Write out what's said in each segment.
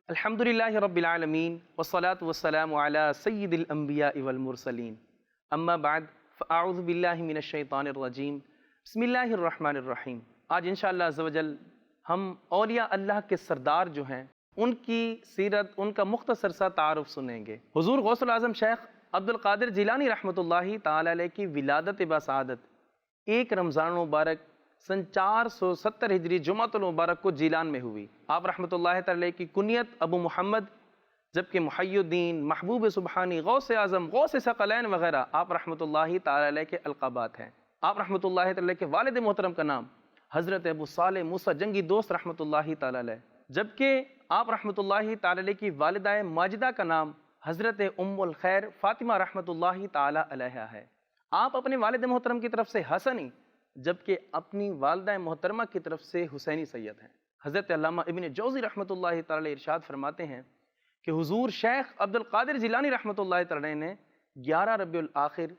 الحمدللہ رب العالمین والصلاة والسلام علی سید الانبیاء والمرسلین اما بعد فاعوذ باللہ من الشیطان الرجیم بسم اللہ الرحمن الرحیم۔ آج انشاءاللہ عز و جل ہم اولیاء اللہ کے سردار جو ہیں ان کی سیرت، ان کا مختصر سا تعارف سنیں گے۔ حضور غوث الاعظم شیخ عبد القادر جیلانی رحمۃ اللہ تعالی علیہ کی ولادت بسعادت 1 رمضان مبارک سن 470 ہجری جمعۃ المبارک کو جیلان میں ہوئی۔ آپ رحمۃ اللہ تعالی علیہ کی کنیت ابو محمد، جبکہ محی الدین، محبوب سبحانی، غوث اعظم، غوث ثقلین وغیرہ آپ رحمۃ اللہ تعالی علیہ کے القابات ہیں۔ آپ رحمۃ اللہ تعالی علیہ کے والد محترم کا نام حضرت ابو صالح موسیٰ جنگی دوست رحمۃ اللہ تعالی علیہ، جبکہ آپ رحمۃ اللہ تعالی علیہ کی والدہ ماجدہ کا نام حضرت ام الخیر فاطمہ رحمۃ اللہ تعالی علیہ ہے۔ آپ اپنے والد محترم کی طرف سے حسنی، جبکہ اپنی والدہ محترمہ کی طرف سے حسینی سید ہیں۔ حضرت علامہ ابن جوزی رحمۃ اللہ تعالی ارشاد فرماتے ہیں کہ حضور شیخ عبد القادر جیلانی رحمۃ اللہ تعالی نے 11 ربیع الاخر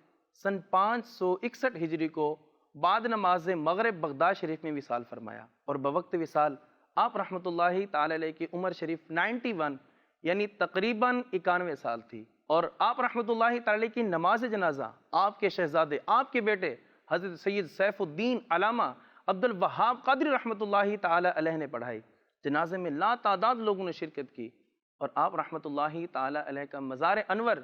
سن 561 ہجری کو بعد نماز مغرب بغداد شریف میں وصال فرمایا، اور بوقت وصال آپ رحمۃ اللہ تعالی علیہ کی عمر شریف 91 یعنی تقریباً 91 سال تھی، اور آپ رحمۃ اللہ تعالی علیہ کی نماز جنازہ آپ کے شہزادے، آپ کے بیٹے حضرت سید سیف الدین علامہ عبد الوہاب قادری رحمۃ اللہ تعالی علیہ نے پڑھائی۔ جنازے میں لا تعداد لوگوں نے شرکت کی، اور آپ رحمۃ اللہ تعالی علیہ کا مزار انور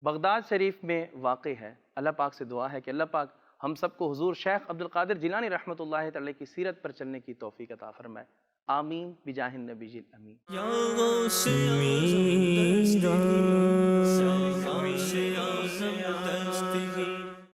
بغداد شریف میں واقع ہے۔ اللہ پاک سے دعا ہے کہ اللہ پاک ہم سب کو حضور شیخ عبد القادر جیلانی رحمۃ اللہ تعالی کی سیرت پر چلنے کی توفیق عطا فرمائے، آمین بجاہ النبی الامین۔